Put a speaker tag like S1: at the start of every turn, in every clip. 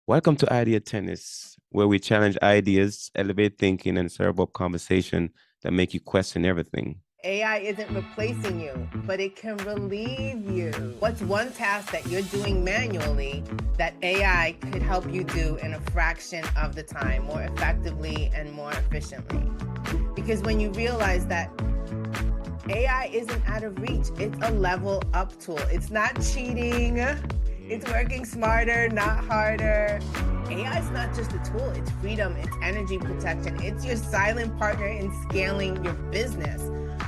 S1: Welcome to Idea Tennis, where we challenge ideas, elevate thinking, and serve up conversation that make you question everything.
S2: AI isn't replacing you, but it can relieve you. What's one task that you're doing manually that AI could help you do in a fraction of the time, more effectively and more efficiently? Because when you realize that AI isn't out of reach, it's a level up tool. It's not cheating, it's working smarter, not harder. AI is not just a tool, it's freedom, it's energy protection, it's your silent partner in scaling your business.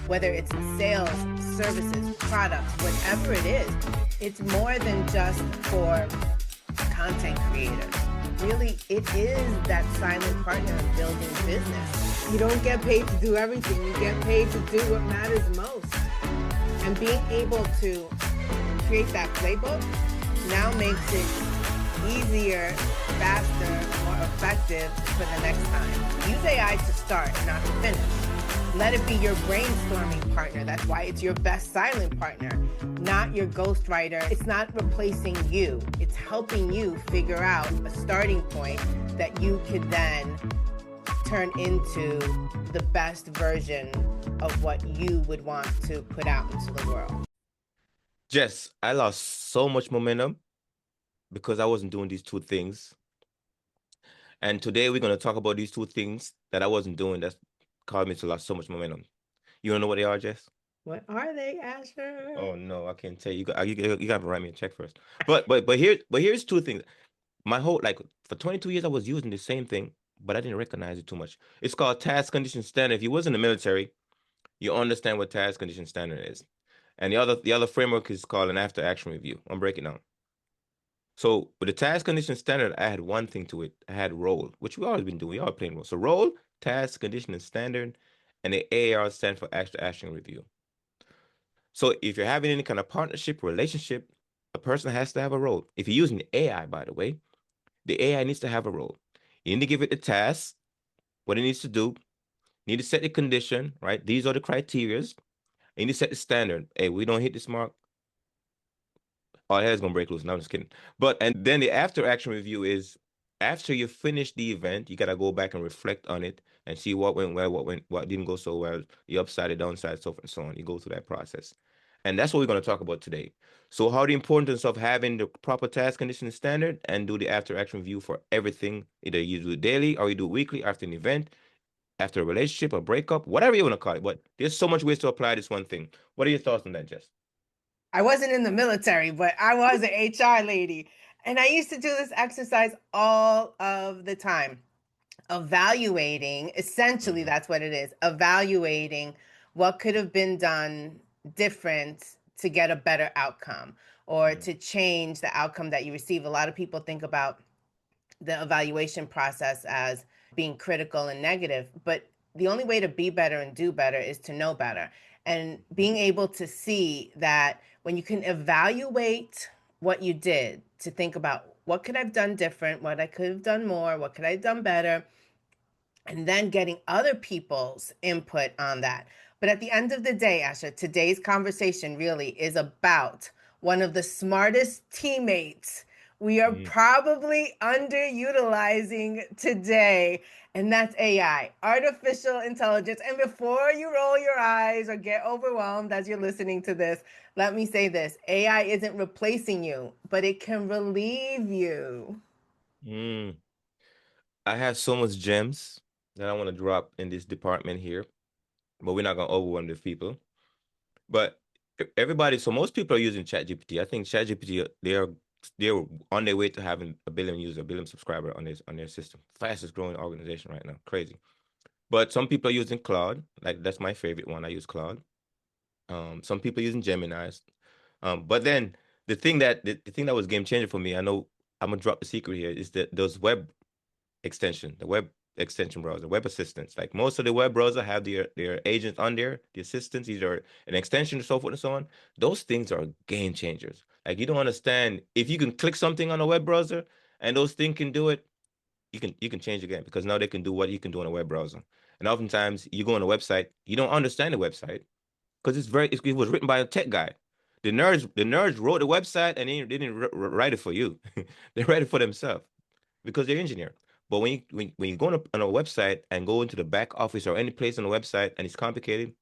S2: Whether it's sales, services, products, whatever it is, it's more than just for content creators. Really, it is that silent partner in building business. You don't get paid to do everything, you get paid to do what matters most. And being able to create that playbook now makes it easier, faster, more effective for the next time. Use AI to start, not to finish. Let it be your brainstorming partner. That's why it's your best silent partner, not your ghostwriter. It's not replacing you. It's helping you figure out a starting point that you could then turn into the best version of what you would want to put out into the world.
S1: Jess, I lost so much momentum because I wasn't doing these two things. And today we're going to talk about these two things that I wasn't doing that caused me to lose so much momentum. You don't know what they are, Jess?
S2: What are they, Asher?
S1: Oh no, I can't tell you. You got to write me a check first. But here's two things. My whole like for 22 years I was using the same thing, but I didn't recognize it too much. It's called task condition standard. If you was in the military, you understand what task condition standard is. And the other framework is called an after action review. I'm breaking down. So with the task condition standard, I had one thing to it. I had role, which we always been doing. We all playing role. So role, task condition and standard, and the AAR stand for after action review. So if you're having any kind of partnership relationship, a person has to have a role. If you're using AI, by the way, the AI needs to have a role. You need to give it the task, what it needs to do. You need to set the condition, right? These are the criterias. You need to set the standard. Hey, we don't hit this mark, our head's gonna break loose. No, I'm just kidding. But and then the after action review is after you finish the event, you gotta go back and reflect on it and see what went well, what didn't go so well, the upside, the downside, so forth and so on. You go through that process. And that's what we're gonna talk about today. So how the importance of having the proper task condition standard and do the after action review for everything. Either you do it daily or you do it weekly after an event, after a relationship, a breakup, whatever you want to call it. But there's so much ways to apply this one thing. What are your thoughts on that, Jess?
S2: I wasn't in the military, but I was an HR lady. And I used to do this exercise all of the time, evaluating, essentially,
S1: Mhm.
S2: that's what it is, evaluating what could have been done different to get a better outcome or
S1: Mhm.
S2: to change the outcome that you receive. A lot of people think about the evaluation process as being critical and negative, but the only way to be better and do better is to know better. And being able to see that when you can evaluate what you did, to think about what could I've done different, what I could have done more, what could I have done better, and then getting other people's input on that. But at the end of the day, Asha, today's conversation really is about one of the smartest teammates we are
S1: Mhm.
S2: probably underutilizing today, and that's AI, artificial intelligence. And before you roll your eyes or get overwhelmed as you're listening to this, let me say this: AI isn't replacing you, but it can relieve you.
S1: Mm. I have so much gems that I want to drop in this department here, but we're not gonna overwhelm the people. But everybody, so most people are using ChatGPT. I think ChatGPT they're on their way to having a billion users, a billion subscriber on their system. Fastest growing organization right now, crazy. But some people are using Claude, like that's my favorite one. I use Claude. Some people using Gemini's. But then the thing that was game changer for me, I know I'm gonna drop the secret here, is that those web extension, the web extension browser, web assistants. Like most of the web browser have their agents on there, the assistants, either an extension, and so forth and so on. Those things are game changers. Like you don't understand if you can click something on a web browser and those things can do it, you can change again because now they can do what you can do on a web browser. And oftentimes you go on a website, you don't understand the website because it was written by a tech guy. The nerds wrote the website and they didn't write it for you. They write it for themselves. because they're engineer. But when you go on a website and go into the back office or any place on the website and it's complicated,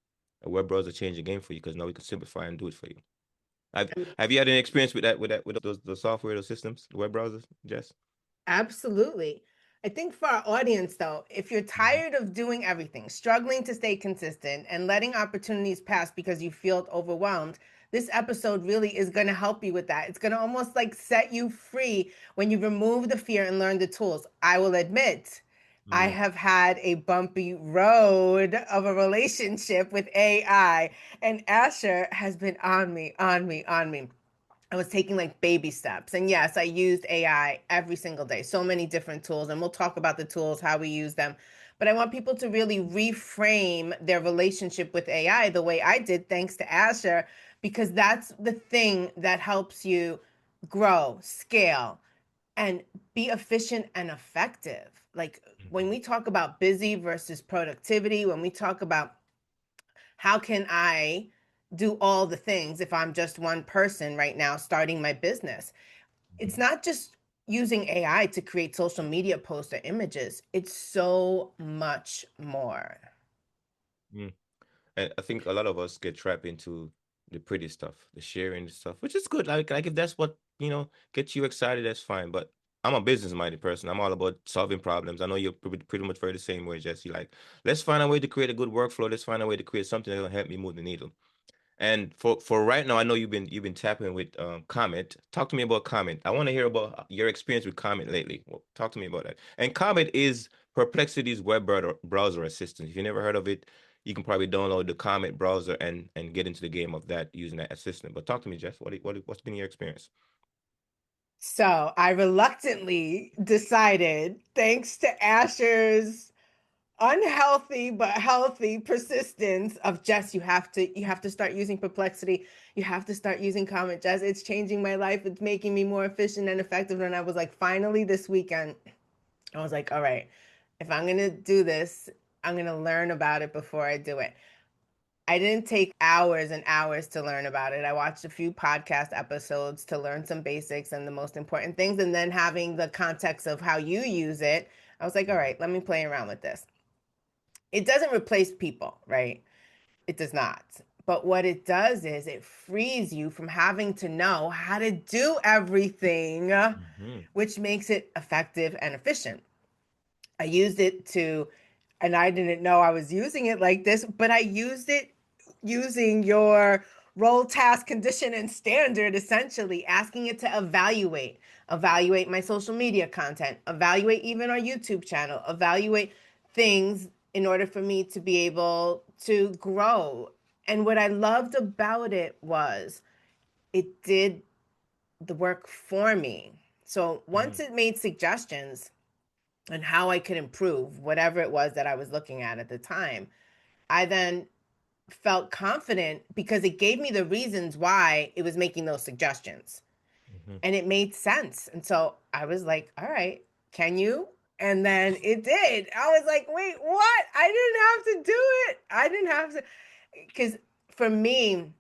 S1: a web browser change the game for you because now we can simplify and do it for you. Have you had any experience with that with those the software, those systems, the web browsers, Jess?
S2: Absolutely. I think for our audience, though, if you're
S1: Mm-hmm.
S2: tired of doing everything, struggling to stay consistent, and letting opportunities pass because you feel overwhelmed, this episode really is going to help you with that. It's going to almost like set you free when you remove the fear and learn the tools. I will admit, I
S1: Mm,
S2: have had a bumpy road of a relationship with AI, and Asher has been on me, on me, on me. I was taking like baby steps. And yes, I used AI every single day, so many different tools. And we'll talk about the tools, how we use them. But I want people to really reframe their relationship with AI the way I did, thanks to Asher, because that's the thing that helps you grow, scale, and be efficient and effective. Like when
S1: mhm,
S2: we talk about busy versus productivity, when we talk about how can I do all the things if I'm just one person right now starting my business? It's
S1: mhm.
S2: not just using AI to create social media posts or images, it's so much more.
S1: Mm. And I think a lot of us get trapped into the pretty stuff, the sharing stuff, which is good. Like if that's what, gets you excited, that's fine. But I'm a business-minded person. I'm all about solving problems. I know you're pretty much very the same way, Jesse. Like, let's find a way to create a good workflow. Let's find a way to create something that'll help me move the needle. And for right now, I know you've been tapping with Comet. Talk to me about Comet. I want to hear about your experience with Comet lately. Well, talk to me about that. And Comet is Perplexity's web browser assistant. If you never heard of it, you can probably download the Comet browser and get into the game of that using that assistant. But talk to me, Jeff. What's been your experience?
S2: So I reluctantly decided, thanks to Asher's unhealthy but healthy persistence of Jess, you have to start using Perplexity, you have to start using Comet. Jess, it's changing my life, it's making me more efficient and effective. And I was like, finally this weekend I was like, all right, if I'm gonna do this, I'm gonna learn about it before I do it. I didn't take hours and hours to learn about it. I watched a few podcast episodes to learn some basics and the most important things. And then having the context of how you use it, I was like, all right, let me play around with this. It doesn't replace people, right? It does not. But what it does is it frees you from having to know how to do everything,
S1: Mm-hmm.
S2: which makes it effective and efficient. I used it to, and I didn't know I was using it like this, but I used it using your role, task, condition, and standard, essentially asking it to evaluate my social media content, evaluate even our YouTube channel, evaluate things in order for me to be able to grow. And what I loved about it was it did the work for me. So once it made suggestions, and how I could improve whatever it was that I was looking at the time. I then felt confident because it gave me the reasons why it was making those suggestions
S1: Mm-hmm.
S2: and it made sense. And so I was like, all right, can you? And then it did. I was like, wait, what? I didn't have to do it. I didn't have to. Because for me,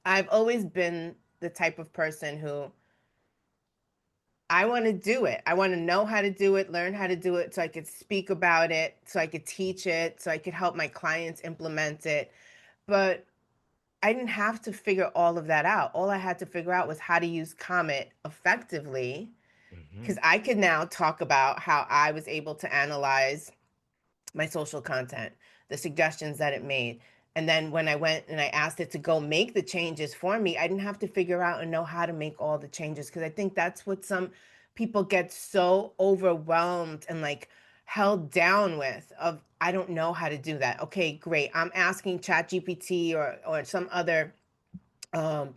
S2: I've always been the type of person who I want to do it. I want to know how to do it, learn how to do it so I could speak about it, so I could teach it, so I could help my clients implement it. But I didn't have to figure all of that out. All I had to figure out was how to use Comet effectively
S1: Mm-hmm.
S2: because I could now talk about how I was able to analyze my social content, the suggestions that it made. And then when I went and I asked it to go make the changes for me, I didn't have to figure out and know how to make all the changes because I think that's what some people get so overwhelmed and like held down with of I don't know how to do that. Okay, great. I'm asking ChatGPT or um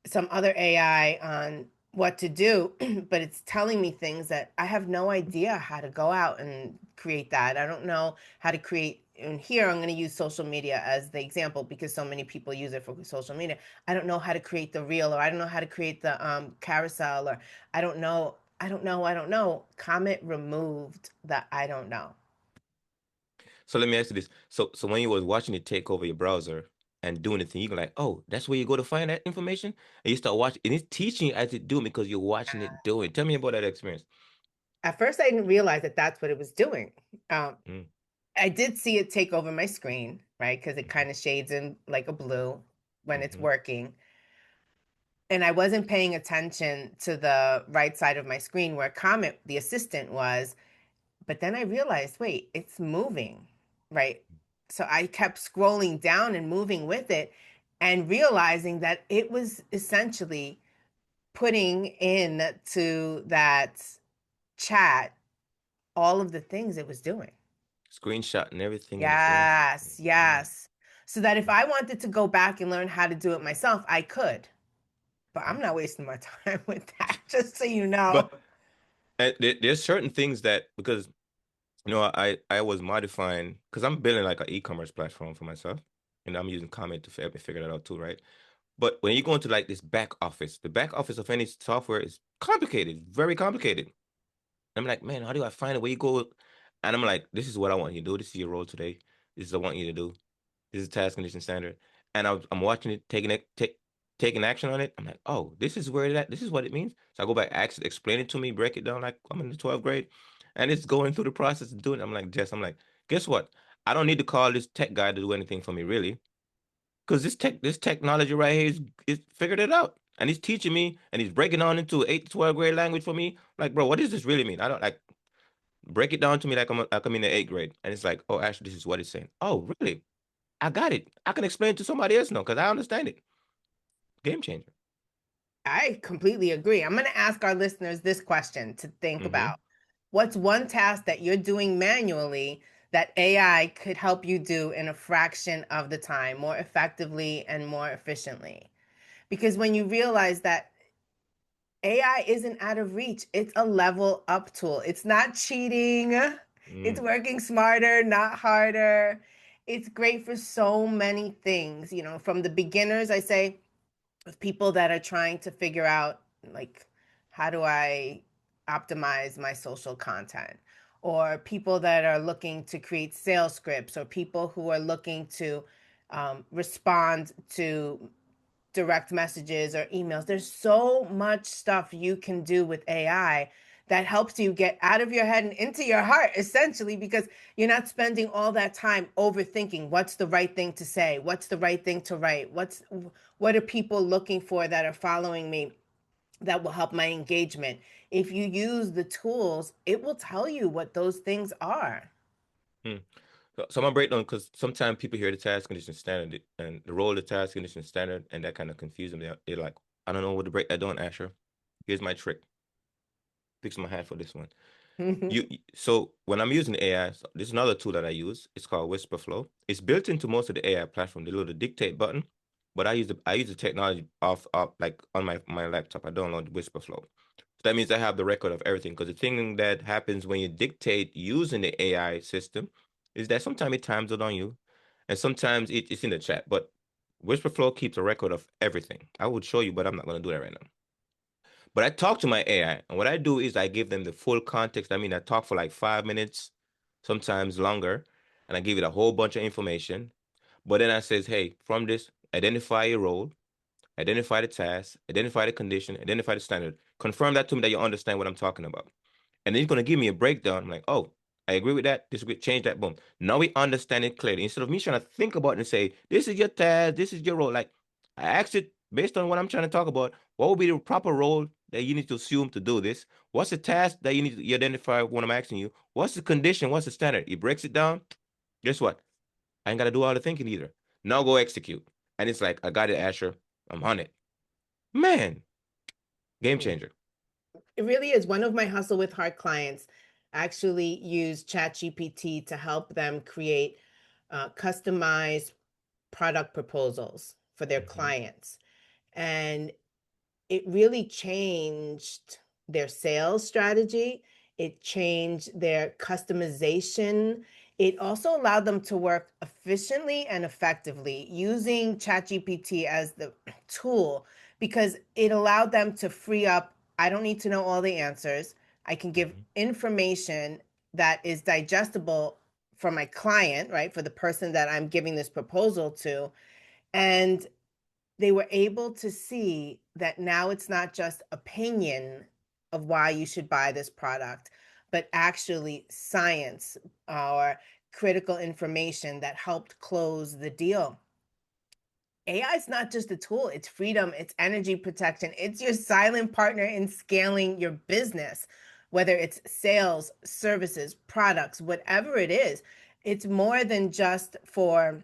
S2: some other AI on what to do, but it's telling me things that I have no idea how to go out and create that. I don't know how to create. And here I'm going to use social media as the example because so many people use it for social media. I don't know how to create the reel, or I don't know how to create the carousel, or I don't know. I don't know. I don't know. Comet removed the I don't know.
S1: So let me ask you this. So when you was watching it take over your browser and doing the thing, you go like, oh, that's where you go to find that information? And you start watching, and it's teaching you as it doing because you're watching it do it. Tell me about that experience.
S2: At first, I didn't realize that that's what it was doing. Um,
S1: Mm,
S2: I did see it take over my screen, right? Because it
S1: mhm,
S2: kind of shades in like a blue when it's
S1: mhm.
S2: working. And I wasn't paying attention to the right side of my screen where Comet, the assistant, was. But then I realized, wait, it's moving, right? So I kept scrolling down and moving with it and realizing that it was essentially putting in to that chat all of the things it was doing.
S1: Screenshot and everything in the same.
S2: Yes,
S1: Mm,
S2: yes. So that if I wanted to go back and learn how to do it myself, I could. But I'm
S1: mhm.
S2: not wasting my time with that, just so you know.
S1: But there's certain things that because I was modifying because I'm building like an e-commerce platform for myself, and I'm using Comet to help me figure that out too, right? But when you go into like this back office, the back office of any software is complicated, very complicated. I'm like, man, how do I find a way you go? And I'm like, this is what I want you to do. This is your role today. This is what I want you to do. This is task condition standard. And I'm watching it, taking action on it. I'm like, oh, this is where that. This is what it means. So I go back, ask, explain it to me, break it down like I'm in the 12th grade, and it's going through the process of doing it. I'm like, Jess, I'm like, guess what? I don't need to call this tech guy to do anything for me, really, because this technology right here is figured it out. And he's teaching me and he's breaking down into 8 to 12th grade language for me. Like, bro, what does this really mean? I don't like break it down to me like I'm in the 8th grade. And it's like, oh, actually, this is what it's saying. Oh, really? I got it. I can explain it to somebody else now because I understand it. Game changer.
S2: I completely agree. I'm going to ask our listeners this question to think
S1: Mm-hmm.
S2: about. What's one task that you're doing manually that AI could help you do in a fraction of the time, more effectively and more efficiently? Because when you realize that AI isn't out of reach, it's a level up tool. It's not cheating, it's
S1: Mm,
S2: working smarter, not harder. It's great for so many things. From the beginners, I say, of people that are trying to figure out, like, how do I optimize my social content, or people that are looking to create sales scripts, or people who are looking to respond to direct messages or emails. There's so much stuff you can do with AI that helps you get out of your head and into your heart, essentially, because you're not spending all that time overthinking what's the right thing to say, what's the right thing to write, what are people looking for that are following me that will help my engagement. If you use the tools, it will tell you what those things are.
S1: mm. So I'm gonna break down because sometimes people hear the task condition standard and the role of the task condition standard, and that kind of confuses them. They're like, I don't know what to break that down, Asher. Here's my trick. Fix my hat for this one. So when I'm using AI, so this is another tool that I use. It's called WhisperFlow. It's built into most of the AI platform, the little dictate button. But I use the technology off like on my laptop. I download WhisperFlow. So that means I have the record of everything. Because the thing that happens when you dictate using the AI system is that sometimes it times it on you, and sometimes it's in the chat. But WhisperFlow keeps a record of everything. I would show you, but I'm not gonna do that right now. But I talk to my AI, and what I do is I give them the full context. I mean, I talk for like 5 minutes, sometimes longer, and I give it a whole bunch of information. But then I says, hey, from this, identify your role, identify the task, identify the condition, identify the standard. Confirm that to me that you understand what I'm talking about. And then he's gonna give me a breakdown. I'm like, oh, I agree with that. Disagree. Change that. Boom. Now we understand it clearly. Instead of me trying to think about it and say, this is your task, this is your role. Like I asked it based on what I'm trying to talk about. What would be the proper role that you need to assume to do this? What's the task that you need to identify when I'm asking you? What's the condition? What's the standard? He breaks it down. Guess what? I ain't gotta do all the thinking either. Now go execute. And it's like, I got it, Asher. I'm on it. Man, game changer.
S2: It really is. One of my Hustle with Heart clients actually used ChatGPT to help them create customized product proposals for their
S1: Mm-hmm.
S2: clients. And it really changed their sales strategy. It changed their customization. It also allowed them to work efficiently and effectively using ChatGPT as the tool because it allowed them to free up. I don't need to know all the answers. I can give
S1: Mm-hmm.
S2: information that is digestible for my client, right? For the person that I'm giving this proposal to. And they were able to see that now it's not just opinion of why you should buy this product, but actually science or critical information that helped close the deal. AI is not just a tool, it's freedom, it's energy protection, it's your silent partner in scaling your business, whether it's sales, services, products, whatever it is. It's more than just for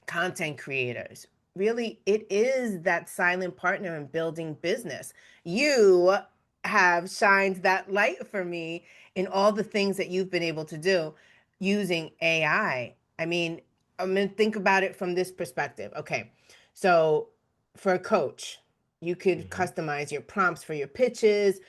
S2: content creators. Really, it is that silent partner in building business. You have shined that light for me in all the things that you've been able to do using AI. I mean, I'm going to think about it from this perspective. Okay, so for a coach, you could
S1: Mm-hmm.
S2: customize your prompts for your pitches,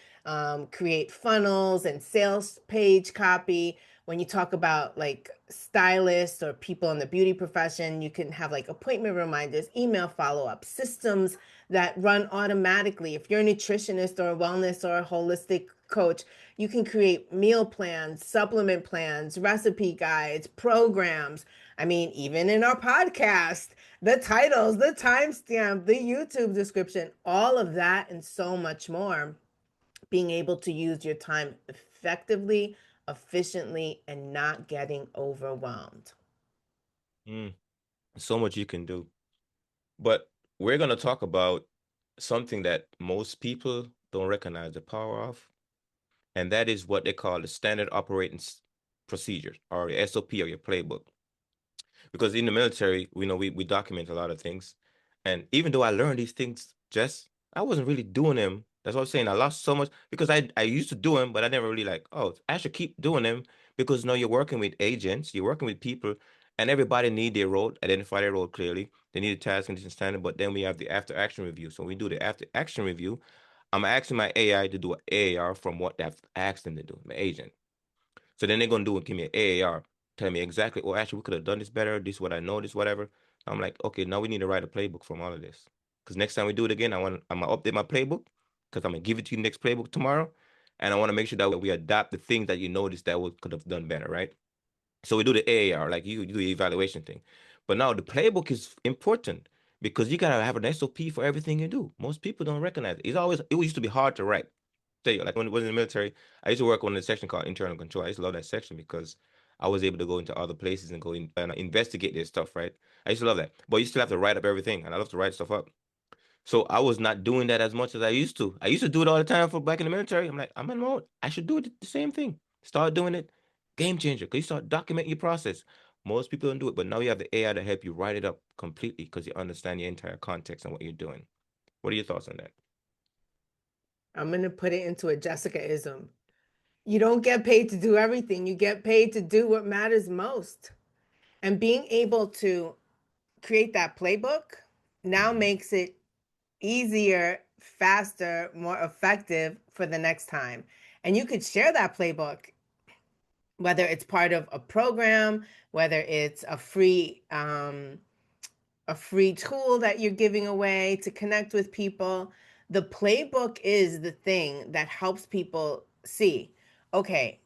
S2: create funnels and sales page copy. When you talk about like stylists or people in the beauty profession, you can have like appointment reminders, email follow-up, systems that run automatically. If you're a nutritionist or a wellness or a holistic coach, you can create meal plans, supplement plans, recipe guides, programs. I mean, even in our podcast, the titles, the timestamp, the YouTube description, all of that and so much more. Being able to use your time effectively, efficiently, and not getting overwhelmed.
S1: Mm. So much you can do. But we're going to talk about something that most people don't recognize the power of, and that is what they call the standard operating procedure, or your SOP, or your playbook. Because in the military, we know we document a lot of things. And even though I learned these things, just I wasn't really doing them. That's what I'm saying. I lost so much because I used to do them, but I never really like, oh, I should keep doing them because no, you're working with agents, you're working with people, and everybody need their role, identify their role clearly. They need a task, condition, standard, but then we have the after action review. So when we do the after action review, I'm asking my AI to do an AAR from what I've asked them to do, my agent. So then they're gonna do and give me an AAR, tell me exactly, oh, actually, we could have done this better. This is what I know, this whatever. I'm like, okay, now we need to write a playbook from all of this. Because next time we do it again, I'm gonna update my playbook because I'm gonna give it to you next playbook tomorrow, and I want to make sure that we adapt the things that you noticed that we could have done better, right? So we do the AAR, like you do the evaluation thing. But now the playbook is important because you gotta have an SOP for everything you do. Most people don't recognize it. It used to be hard to write. Tell you, like when I was in the military, I used to work on a section called internal control. I used to love that section because I was able to go into other places and go in and investigate their stuff, right? I used to love that. But you still have to write up everything, and I love to write stuff up. So I was not doing that as much as I used to. I used to do it all the time for back in the military. I'm like, I'm in mode. I should do it the same thing. Start doing it. Game changer. Because you start documenting your process. Most people don't do it, but now you have the AI to help you write it up completely because you understand the entire context and what you're doing. What are your thoughts on that?
S2: I'm going to put it into a Jessica-ism. You don't get paid to do everything, you get paid to do what matters most. And being able to create that playbook now
S1: Hmm.
S2: makes it easier, faster, more effective for the next time. And you could share that playbook, whether it's part of a program, whether it's a free tool that you're giving away to connect with people. The playbook is the thing that helps people see, okay,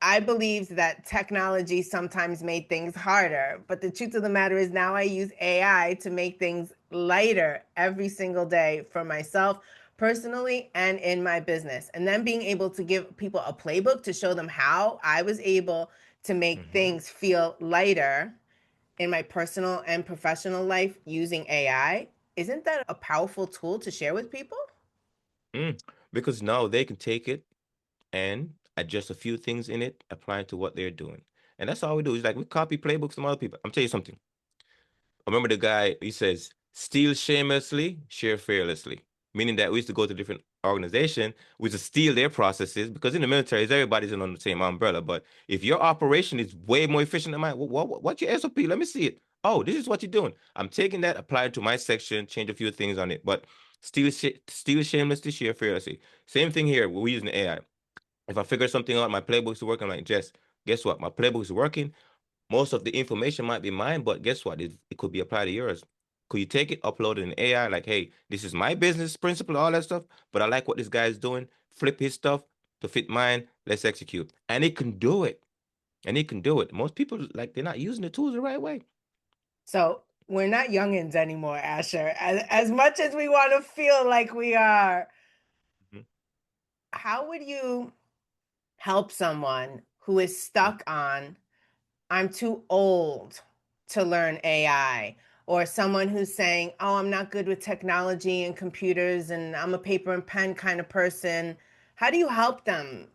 S2: I believed that technology sometimes made things harder, but the truth of the matter is now I use AI to make things lighter every single day for myself personally and in my business. And then being able to give people a playbook to show them how I was able to make
S1: Hmm.
S2: things feel lighter in my personal and professional life using AI. Isn't that a powerful tool to share with people?
S1: Mm. Because now they can take it and adjust a few things in it, apply it to what they're doing. And that's all we do. It's like we copy playbooks from other people. I'm telling you something. I remember the guy, he says, steal shamelessly, share fearlessly. Meaning that we used to go to different organization, we used to steal their processes because in the military, everybody's in on the same umbrella. But if your operation is way more efficient than mine, what's your SOP? Let me see it. Oh, this is what you're doing. I'm taking that, apply it to my section, change a few things on it. But steal shamelessly, share fearlessly. Same thing here. We're using AI. If I figure something out, my playbook's working, I'm like, Jess, guess what? My playbook's working. Most of the information might be mine, but guess what? It could be applied to yours. Could you take it, upload it in AI? Like, hey, this is my business principle, all that stuff, but I like what this guy is doing. Flip his stuff to fit mine. Let's execute. And it can do it. And it can do it. Most people, like, they're not using the tools the right way.
S2: So we're not youngins anymore, Asher. As much as we want to feel like we are,
S1: Mhm.
S2: how would you help someone who is stuck on, I'm too old to learn AI, or someone who's saying, oh, I'm not good with technology and computers and I'm a paper and pen kind of person? How do you help them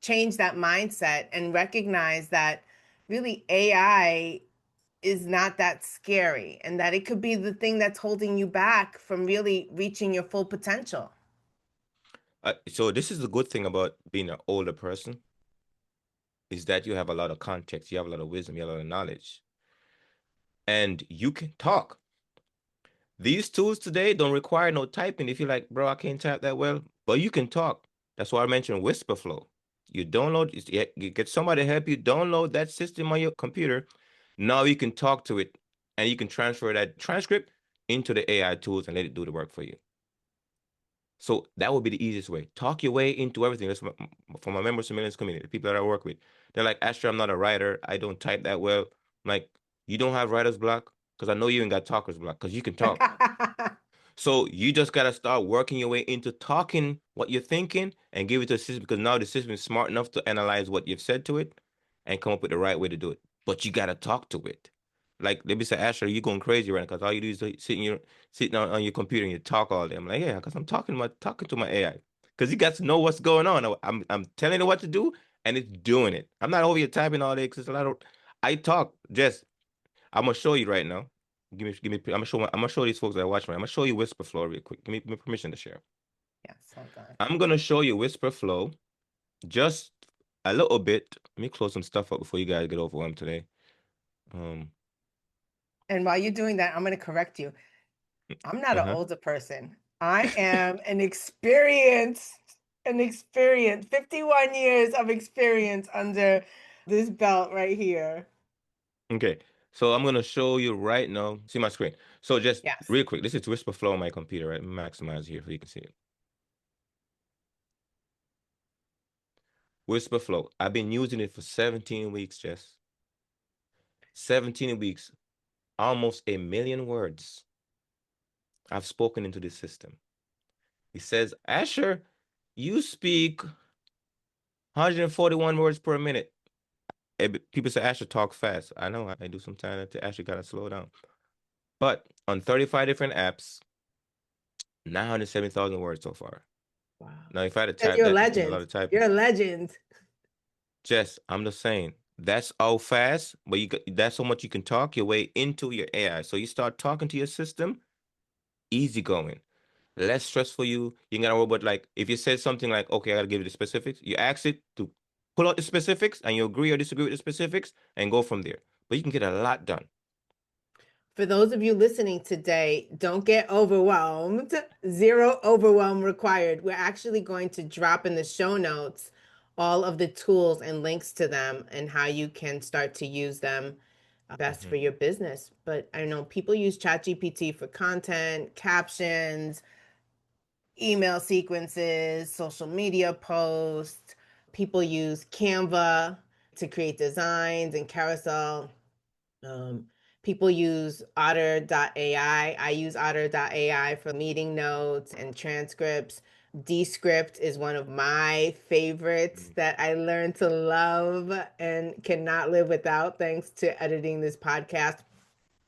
S2: change that mindset and recognize that really AI is not that scary and that it could be the thing that's holding you back from really reaching your full potential?
S1: So this is the good thing about being an older person is that you have a lot of context, you have a lot of wisdom, you have a lot of knowledge, and you can talk. These tools today don't require no typing. If you're like, bro, I can't type that well, but you can talk. That's why I mentioned WhisperFlow. You download, you get somebody to help you download that system on your computer. Now you can talk to it and you can transfer that transcript into the AI tools and let it do the work for you. So that would be the easiest way. Talk your way into everything. That's for my members of Millions community, the people that I work with. They're like, Asher, I'm not a writer. I don't type that well. I'm like, you don't have writer's block? Because I know you ain't got talker's block because you can talk. So you just gotta start working your way into talking what you're thinking and give it to the system because now the system is smart enough to analyze what you've said to it and come up with the right way to do it. But you gotta talk to it. Like let me say, Asher, you going crazy right now because all you do is sitting on your computer and you talk all day. I'm like, yeah, because I'm talking to my AI. Because you got to know what's going on. I'm telling it what to do and it's doing it. I'm not over here typing all day because it's a lot of I talk. Just I'm gonna show you right now. Give me. I'm gonna show these folks that watch me. I'm gonna show you WhisperFlow real quick. Give me permission to share.
S2: Yes, hold on.
S1: I'm gonna show you WhisperFlow just a little bit. Let me close some stuff up before you guys get overwhelmed today. Um.
S2: And while you're doing that, I'm going to correct you. I'm not an
S1: Uh-huh.
S2: older person. I am an experienced 51 years of experience under this belt right here.
S1: Okay. So I'm gonna show you right now. See my screen. So just
S2: Yes.
S1: real quick. This is WhisperFlow on my computer, right? Maximize here so you can see it. WhisperFlow. I've been using it for 17 weeks, Jess. 17 weeks. Almost a million words I've spoken into this system. He says, Asher, you speak 141 words per minute. People say Asher talk fast. I know I do sometimes. Asher gotta slow down. But on 35 different apps, 970,000 words so far.
S2: Wow.
S1: Now, if I had to
S2: Because
S1: type
S2: you're a
S1: that, it's been a lot
S2: legend.
S1: of typing.
S2: You're a legend.
S1: Jess, I'm just saying that's all fast, but that's how much you can talk your way into your AI. So you start talking to your system, easy going. Less stress for you. You ain't gotta worry about like if you said something like, okay, I gotta give you the specifics, you ask it to pull out the specifics and you agree or disagree with the specifics and go from there. But you can get a lot done.
S2: For those of you listening today, don't get overwhelmed. Zero overwhelm required. We're actually going to drop in the show notes all of the tools and links to them and how you can start to use them best for
S1: Mhm.
S2: your business. But I know people use ChatGPT for content, captions, email sequences, social media posts. People use Canva to create designs and carousel. Um, People use otter.ai. I use otter.ai for meeting notes and transcripts. Descript is one of my favorites
S1: Mhm.
S2: that I learned to love and cannot live without thanks to editing this podcast.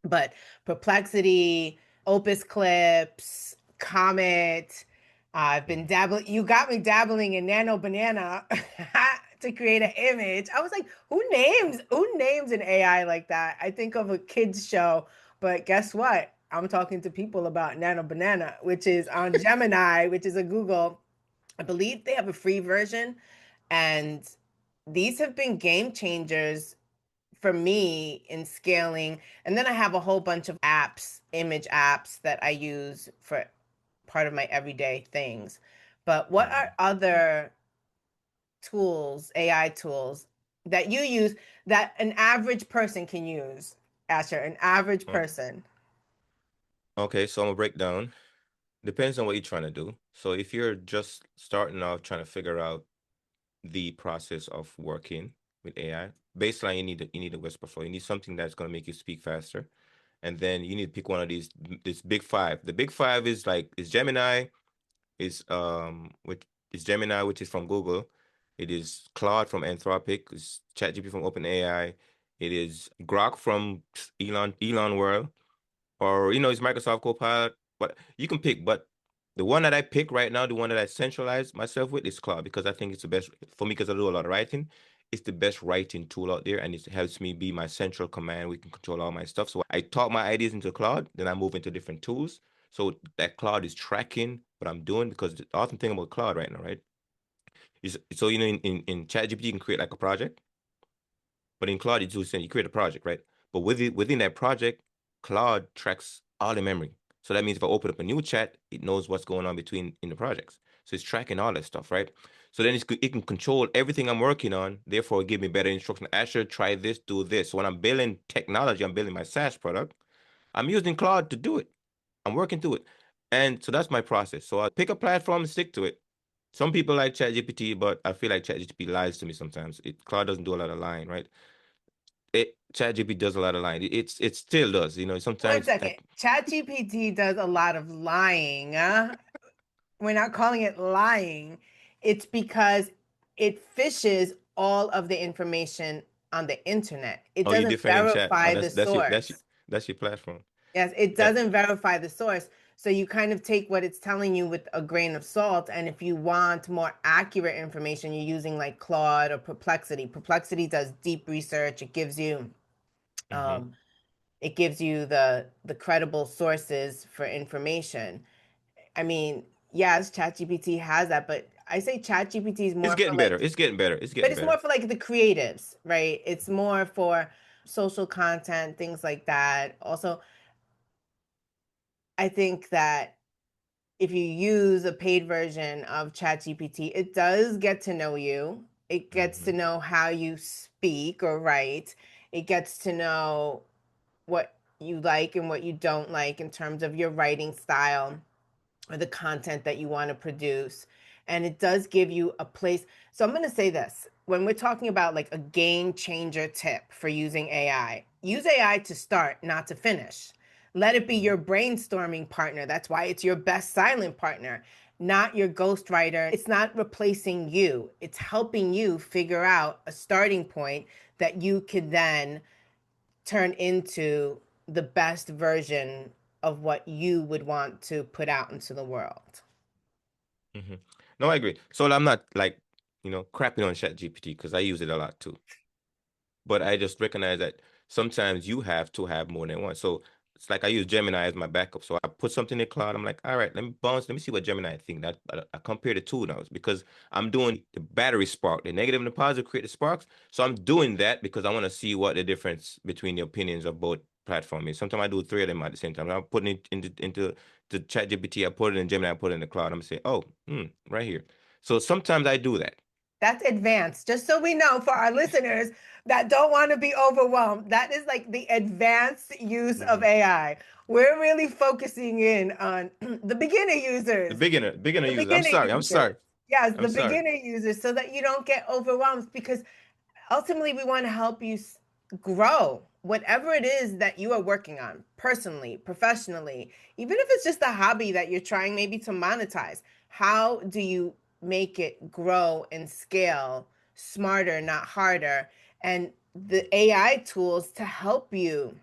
S2: But Perplexity, Opus Clips, Comet. I've been
S1: Mhm.
S2: dabbling. You got me dabbling in Nano Banana to create an image. I was like, who names an AI like that? I think of a kids show, but guess what? I'm talking to people about Nano Banana, which is on Gemini, which is a Google. I believe they have a free version, and these have been game changers for me in scaling. And then I have a whole bunch of apps, image apps that I use for part of my everyday things. But what are
S1: Mhm.
S2: other tools, AI tools that you use that an average person can use, Asher, an average
S1: Oh,
S2: person?
S1: okay, so I'm gonna break down. Depends on what you're trying to do. So if you're just starting off trying to figure out the process of working with AI, baseline you need a whisper flow. You need something that's gonna make you speak faster. And then you need to pick one of this big five. The big five is Gemini, which is Gemini, which is from Google, It is Claude from Anthropic. It's ChatGPT from OpenAI. It is Grok from Elon World, or it's Microsoft Copilot. But you can pick. But the one that I pick right now, the one that I centralize myself with, is Claude, because I think it's the best for me, because I do a lot of writing. It's the best writing tool out there, and it helps me be my central command. We can control all my stuff. So I talk my ideas into Claude, then I move into different tools. So that Claude is tracking what I'm doing, because the awesome thing about Claude right now, right? Is so in ChatGPT you can create like a project, but in Claude you create a project, right? But within that project, Claude tracks all the memory. So that means if I open up a new chat, it knows what's going on between in the projects. So it's tracking all that stuff, right? So then it can control everything I'm working on. Therefore, give me better instruction. Asher, try this, do this. So when I'm building technology, I'm building my SaaS product. I'm using Claude to do it. I'm working through it. And so that's my process. So I pick a platform and stick to it. Some people like ChatGPT, but I feel like ChatGPT lies to me sometimes. Claude doesn't do a lot of lying, right? ChatGPT does a lot of lying. It still does,
S2: One
S1: sometimes
S2: second.
S1: like
S2: ChatGPT does a lot of lying. We're not calling it lying. It's because it fishes all of the information on the internet. It
S1: oh, you
S2: doesn't
S1: defending chat. Oh,
S2: verify the
S1: that's your
S2: source.
S1: that's your platform.
S2: Yes, it
S1: Yeah.
S2: doesn't verify the source. So you kind of take what it's telling you with a grain of salt. And if you want more accurate information, you're using like Claude or Perplexity. Perplexity does deep research.
S1: Mm-hmm.
S2: Um, it gives you the credible sources for information. I mean, yes, ChatGPT has that, but I say ChatGPT is
S1: It's
S2: more for
S1: getting better.
S2: like,
S1: It's getting better. It's
S2: but
S1: getting
S2: it's
S1: better.
S2: more for like the creatives, right? It's more for social content, things like that. Also, I think that if you use a paid version of ChatGPT, it does get to know you. It gets to
S1: Mm-hmm.
S2: know how you speak or write. It gets to know what you like and what you don't like in terms of your writing style or the content that you want to produce. And it does give you a place. So I'm going to say this when we're talking about like a game changer tip for using AI, use AI to start, not to finish. Let it be
S1: Mm-hmm.
S2: your brainstorming partner. That's why it's your best silent partner, not your ghostwriter. It's not replacing you, it's helping you figure out a starting point that you could then turn into the best version of what you would want to put out into the world.
S1: Mm-hmm. No, I agree. So I'm not like, crapping on ChatGPT, because I use it a lot too. But I just recognize that sometimes you have to have more than one. So it's like I use Gemini as my backup. So I put something in cloud. I'm like, all right, let me see what Gemini think. That I compare the two now, because I'm doing the battery spark, the negative and the positive create the sparks. So I'm doing that because I want to see what the difference between the opinions of both platforms is. Sometimes I do three of them at the same time. I'm putting it into the ChatGPT. I put it in Gemini. I put it in the cloud. I'm gonna say, oh, right here. So sometimes I do that.
S2: That's advanced, just so we know for our listeners that don't want to be overwhelmed. That is like the advanced use of
S1: Mhm.
S2: AI. We're really focusing in on the beginner
S1: The
S2: users,
S1: beginner
S2: the
S1: user. I'm
S2: beginner
S1: sorry. I'm
S2: users.
S1: sorry.
S2: Yes,
S1: I'm
S2: the
S1: sorry.
S2: beginner users, so that you don't get overwhelmed, because ultimately we want to help you grow whatever it is that you are working on personally, professionally, even if it's just a hobby that you're trying maybe to monetize. How do you make it grow and scale smarter, not harder? And the AI tools to help you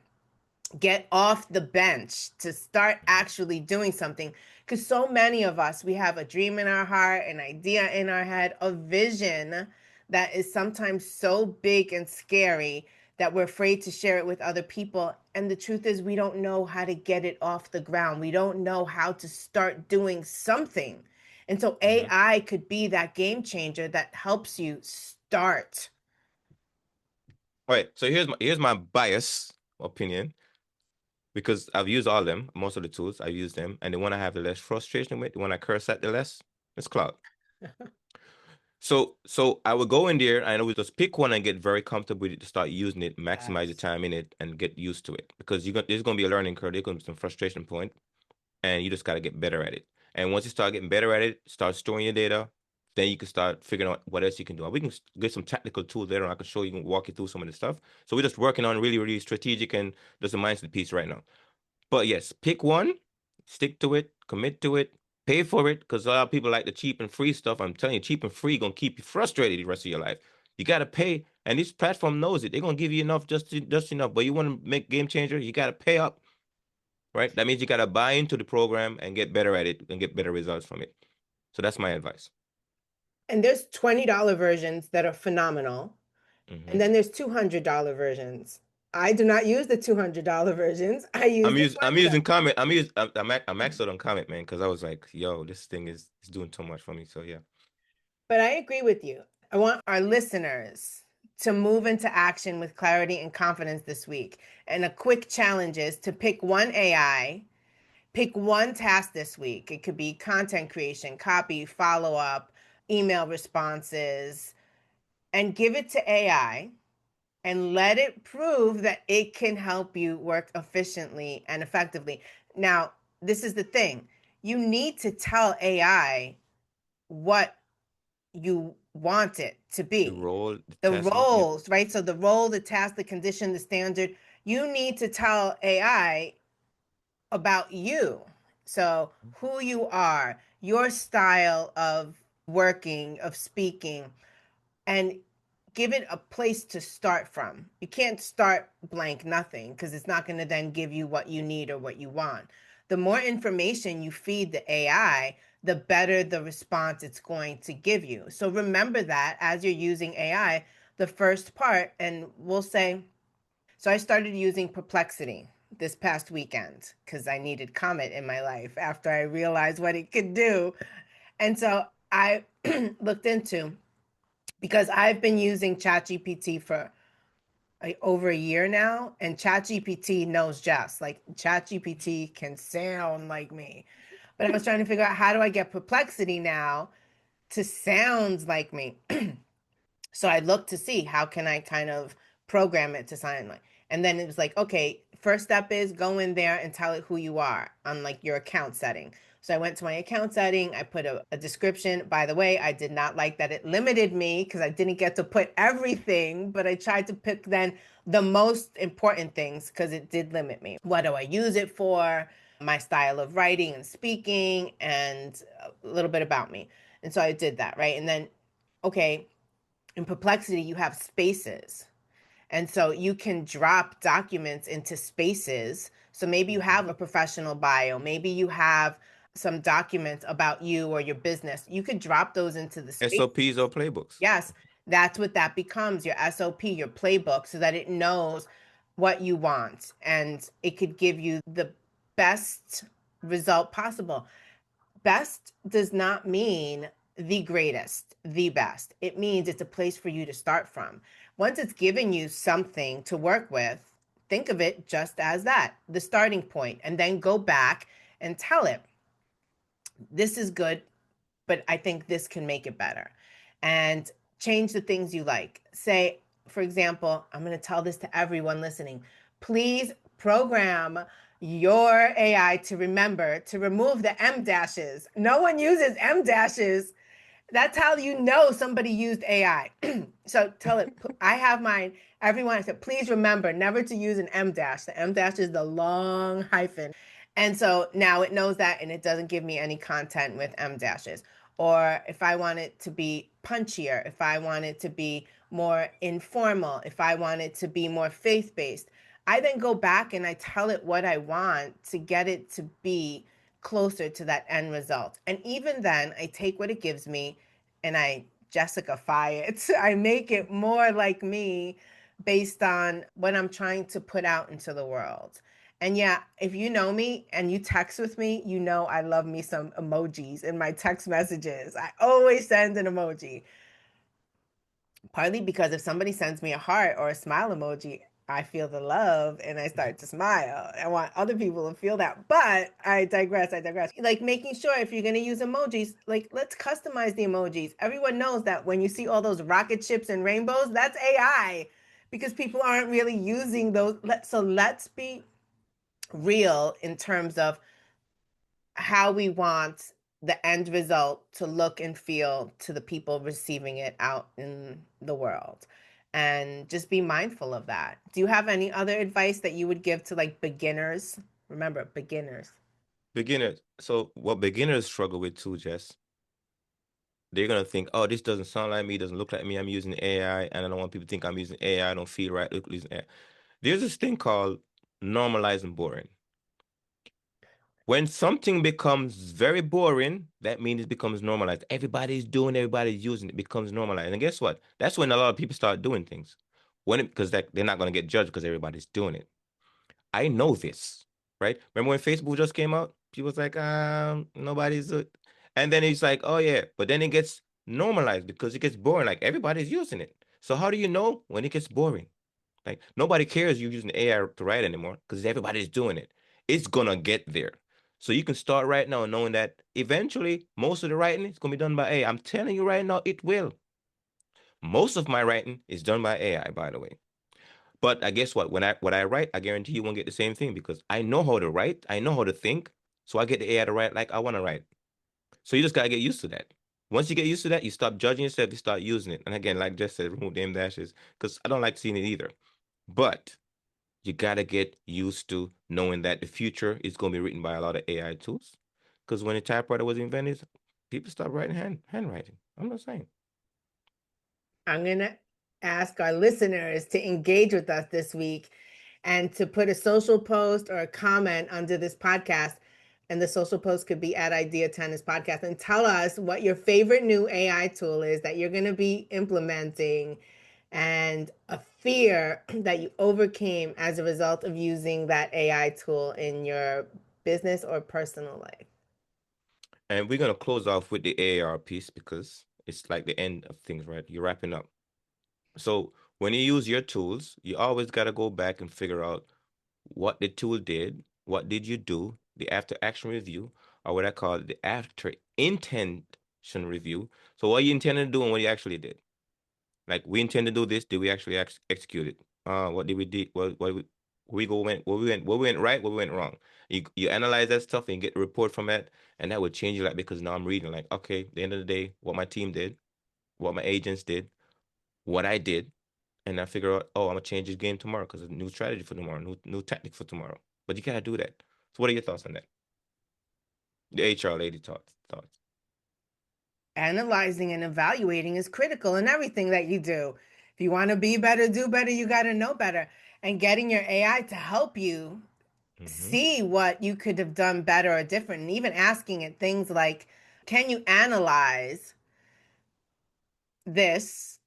S2: get off the bench to start actually doing something, because so many of us, we have a dream in our heart, an idea in our head, a vision that is sometimes so big and scary that we're afraid to share it with other people. And the truth is, we don't know how to get it off the ground. We don't know how to start doing something. And so
S1: Mhm.
S2: AI could be that game changer that helps you start.
S1: All right, so here's my bias opinion, because I've used all of them, most of the tools I've used them, and the one I have the less frustration with, the one I curse at the less, is Cloud. So I would go in there and I would just pick one and get very comfortable with it to start using it, maximize the
S2: Yes.
S1: time in it, and get used to it, because there's gonna be a learning curve, there's gonna be some frustration point, and you just gotta get better at it. And once you start getting better at it, start storing your data, then you can start figuring out what else you can do. We can get some technical tools later on. I can show you and walk you through some of the stuff. So we're just working on really, really strategic and just a mindset piece right now. But yes, pick one, stick to it, commit to it, Pay for it because a lot of people like the cheap and free stuff. I'm telling you, cheap and free gonna keep you frustrated the rest of your life. You gotta pay, and this platform knows it. They're gonna give you enough, just enough. But you want to make game changer, you gotta pay up, right? That means you gotta buy into the program and get better at it and get better results from it. So that's my advice.
S2: And there's $20 versions that are phenomenal.
S1: Hmm.
S2: And then there's $200 versions. I do not use the $200 versions. I use the
S1: I'm
S2: $20.
S1: using Comet. I'm maxed out on Comet, man, because I was like, yo, this thing is doing too much for me. So yeah.
S2: But I agree with you. I want our listeners to move into action with clarity and confidence this week. And a quick challenge is to pick one AI, pick one task this week. It could be content creation, copy, follow up, email responses, and give it to AI and let it prove that it can help you work efficiently and effectively. Now, this is the thing, you need to tell AI what you want it to
S1: The
S2: be.
S1: role, the
S2: The
S1: task, yep.
S2: roles, right? So the role, the task, the condition, the standard, you need to tell AI about you. So who you are, your style of working, of speaking, and give it a place to start from. You can't start blank nothing because it's not going to then give you what you need or what you want. The more information you feed the AI, the better the response it's going to give you. So remember that as you're using AI, the first part, and we'll say, so I started using Perplexity this past weekend because I needed Comet in my life after I realized what it could do. And so I looked into, because I've been using ChatGPT for over a year now, and ChatGPT knows Jess. Like ChatGPT can sound like me, but I was trying to figure out how do I get Perplexity now to sound like me. So I looked to see how can I kind of program it to sound like. And then it was like, okay, first step is go in there and tell it who you are on like your account setting. So I went to my account setting. I put a description. By the way, I did not like that it limited me because I didn't get to put everything, but I tried to pick then the most important things because it did limit me. What do I use it for? My style of writing and speaking, and a little bit about me. And so I did that, right? And then, okay, in Perplexity, you have spaces. And so you can drop documents into spaces. So maybe you have a professional bio, maybe you have some documents about you or your business. You could drop those into the space.
S1: SOPs or playbooks.
S2: Yes, that's what that becomes, your SOP, your playbook, so that it knows what you want and it could give you the best result possible. Best does not mean the greatest, the best. It means it's a place for you to start from. Once it's given you something to work with, think of it just as that, the starting point, and then go back and tell it, this is good, but I think this can make it better. And change the things you like. Say, for example, I'm going to tell this to everyone listening. Please program your AI to remember to remove the M dashes. No one uses M dashes. That's how you know somebody used AI. So tell it, I have mine. Everyone, I said, please remember never to use an M dash. The M dash is the long hyphen. And so now it knows that and it doesn't give me any content with M dashes. Or if I want it to be punchier, if I want it to be more informal, if I want it to be more faith based, I then go back and I tell it what I want to get it to be closer to that end result. And even then, I take what it gives me and I Jessica-fy it. I make it more like me based on what I'm trying to put out into the world. And yeah, if you know me and you text with me, you know I love me some emojis in my text messages. I always send an emoji. Partly because if somebody sends me a heart or a smile emoji, I feel the love and I start to smile. I want other people to feel that. But I digress. I digress. Like making sure if you're going to use emojis, like let's customize the emojis. Everyone knows that when you see all those rocket ships and rainbows, that's AI because people aren't really using those. So let's be real in terms of how we want the end result to look and feel to the people receiving it out in the world. And just be mindful of that. Do you have any other advice that you would give to like beginners? Remember, beginners.
S1: beginners. So what beginners struggle with too, Jess, they're gonna think, oh, this doesn't sound like me, doesn't look like me. I'm using AI, and I don't want people to think I'm using AI. I don't feel right using AI. There's this thing called normalizing boring. When something becomes very boring, that means it becomes normalized. Everybody's doing, everybody's using it, becomes normalized. And guess what? That's when a lot of people start doing things. When it because they're not gonna get judged because everybody's doing it. I know this, right? Remember when Facebook just came out? People was like, nobody's and then it's like, oh yeah, but then it gets normalized because it gets boring. Like everybody's using it. So how do you know when it gets boring? Like nobody cares you're using AI to write anymore because everybody's doing it. It's gonna get there. So you can start right now knowing that eventually most of the writing is gonna be done by AI. I'm telling you right now, it will. Most of my writing is done by AI, by the way. But I guess what? When I write, I guarantee you won't get the same thing because I know how to write, I know how to think, so I get the AI to write like I want to write. So you just gotta get used to that. Once you get used to that, you stop judging yourself, you start using it. And again, like Jess said, remove the M dashes because I don't like seeing it either. But you gotta get used to knowing that the future is gonna be written by a lot of AI tools. Because when the typewriter was invented, people stopped writing handwriting. I'm not saying.
S2: I'm going to ask our listeners to engage with us this week and to put a social post or a comment under this podcast. And the social post could be at Idea Tennis Podcast and tell us what your favorite new AI tool is that you're going to be implementing and a fear that you overcame as a result of using that AI tool in your business or personal life.
S1: And we're gonna close off with the AAR piece because it's like the end of things, right? You're wrapping up. So when you use your tools, you always gotta go back and figure out what the tool did, what did you do, the after action review, or what I call the after intention review. So what you intended to do and what you actually did. Like we intend to do this, did we actually execute it? What did we do? What we went right, what we went wrong. You analyze that stuff and you get a report from that, and that would change your life because now I'm reading like, okay, at the end of the day, what my team did, what my agents did, what I did, and I figure out, oh, I'm gonna change this game tomorrow because a new strategy for tomorrow, new tactic for tomorrow. But you gotta do that. So what are your thoughts on that? The HR lady thoughts.
S2: Analyzing and evaluating is critical in everything that you do. If you want to be better, do better, you got to know better. And getting your AI to help you
S1: Mm-hmm.
S2: see what you could have done better or different, and even asking it things like, can you analyze this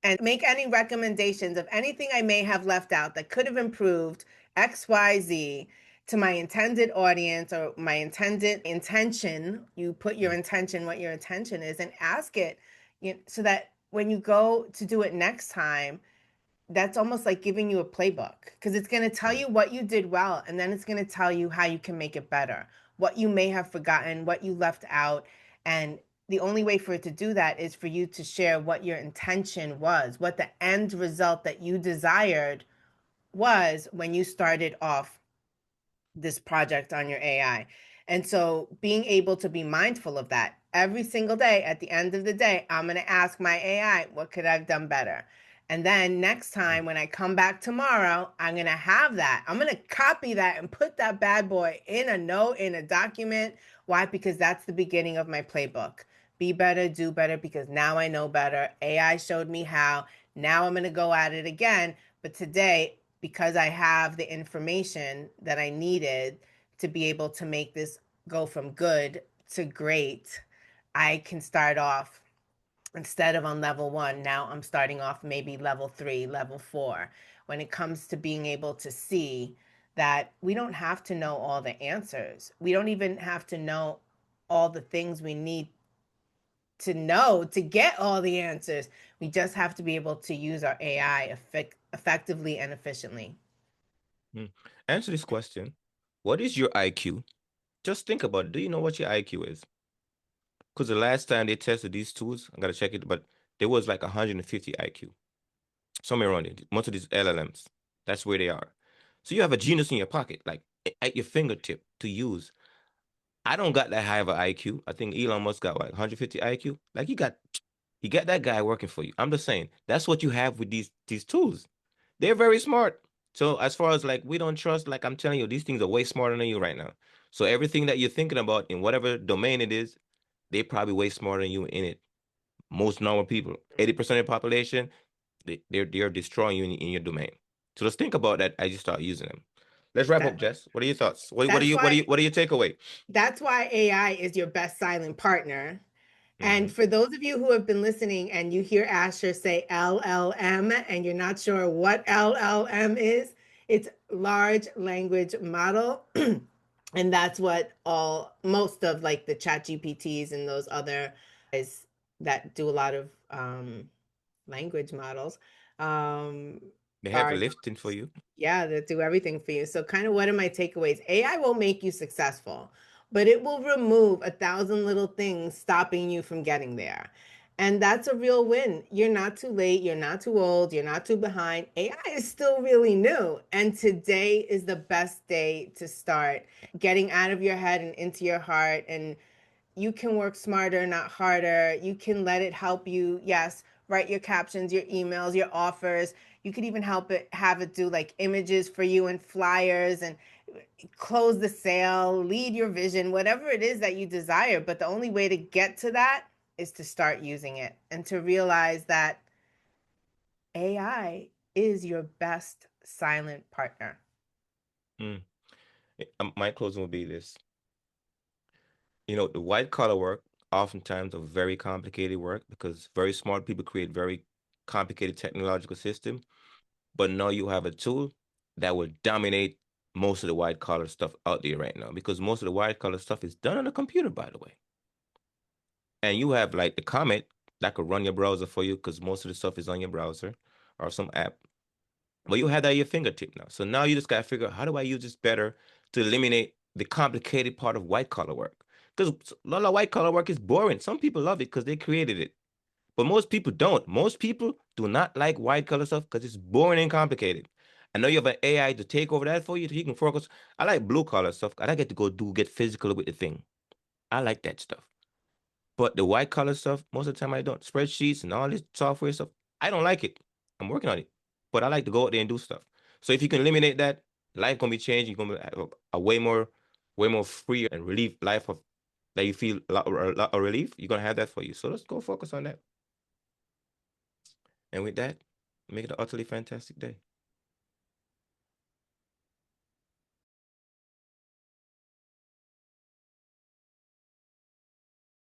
S2: and make any recommendations of anything I may have left out that could have improved XYZ to my intended audience or my intended intention? You put your intention, what your intention is, and ask it, so that when you go to do it next time, that's almost like giving you a playbook, because it's going to tell
S1: Mm-hmm.
S2: you what you did well, and then it's going to tell you how you can make it better, what you may have forgotten, what you left out. And the only way for it to do that is for you to share what your intention was, what the end result that you desired was when you started off this project on your AI. And so being able to be mindful of that every single day, at the end of the day, I'm going to ask my AI, what could I have done better? And then next time when I come back tomorrow, I'm going to have that. I'm going to copy that and put that bad boy in a note, in a document. Why? Because that's the beginning of my playbook. Be better, do better, because now I know better. AI showed me how. Now I'm going to go at it again. But today, because I have the information that I needed to be able to make this go from good to great, I can start off, instead of on level one, now I'm starting off maybe level three, level four, when it comes to being able to see that we don't have to know all the answers. We don't even have to know all the things we need to know to get all the answers. We just have to be able to use our AI effectively and efficiently.
S1: Mm. Answer this question. What is your IQ? Just think about it. Do you know what your IQ is? Because the last time they tested these tools, I gotta check it, but there was like 150 IQ. Somewhere around it. Most of these LLMs, that's where they are. So you have a genius in your pocket, like at your fingertip to use. I don't got that high of an IQ. I think Elon Musk got like 150 IQ. Like you got that guy working for you. I'm just saying that's what you have with these tools. They're very smart. So as far as like we don't trust, like I'm telling you, these things are way smarter than you right now. So everything that you're thinking about in whatever domain it is, they probably way smarter than you in it. Most normal people, 80% of the population, they're destroying you in your domain. So let's think about that as you start using them. Let's wrap up,
S2: That
S1: Jess. What are your thoughts? What are
S2: that's
S1: you what are
S2: why
S1: you what are your takeaway?
S2: that's why AI is your best silent partner. And
S1: Mm-hmm.
S2: for those of you who have been listening and you hear Asher say LLM and you're not sure what LLM is, it's large language model. And that's what all most of like the chat GPTs and those other is that do a lot of language models um,
S1: They have
S2: are
S1: lifting for you.
S2: yeah, that do everything for you. So, kind of what are my takeaways? AI will make you successful, but it will remove 1,000 little things stopping you from getting there. And that's a real win. You're not too late. You're not too old. You're not too behind. AI is still really new. And today is the best day to start getting out of your head and into your heart. And you can work smarter, not harder. You can let it help you. Yes, write your captions, your emails, your offers. You could even have it do like images for you and flyers and close the sale, lead your vision, whatever it is that you desire. But the only way to get to that is to start using it and to realize that AI is your best silent partner.
S1: Mm. My closing will be this. The white collar work oftentimes are very complicated work because very smart people create very complicated technological system. But now you have a tool that will dominate most of the white collar stuff out there right now because most of the white collar stuff is done on a computer, by the way. And you have like the Comet that could run your browser for you because most of the stuff is on your browser or some app. But you have that at your fingertip now. So now you just gotta figure out how do I use this better to eliminate the complicated part of white collar work. Because a lot of white collar work is boring. Some people love it because they created it. But most people don't. Most people do not like white collar stuff because it's boring and complicated. I know you have an AI to take over that for you, so you can focus. I like blue collar stuff. I get to get physical with the thing. I like that stuff. But the white collar stuff, most of the time I don't. Spreadsheets and all this software stuff, I don't like it. I'm working on it. But I like to go out there and do stuff. So if you can eliminate that, life gonna be changed. You're gonna have a way more free and relief life of that you feel a lot of relief. You're gonna have that for you. So let's go focus on that. And with that, make it an utterly fantastic day.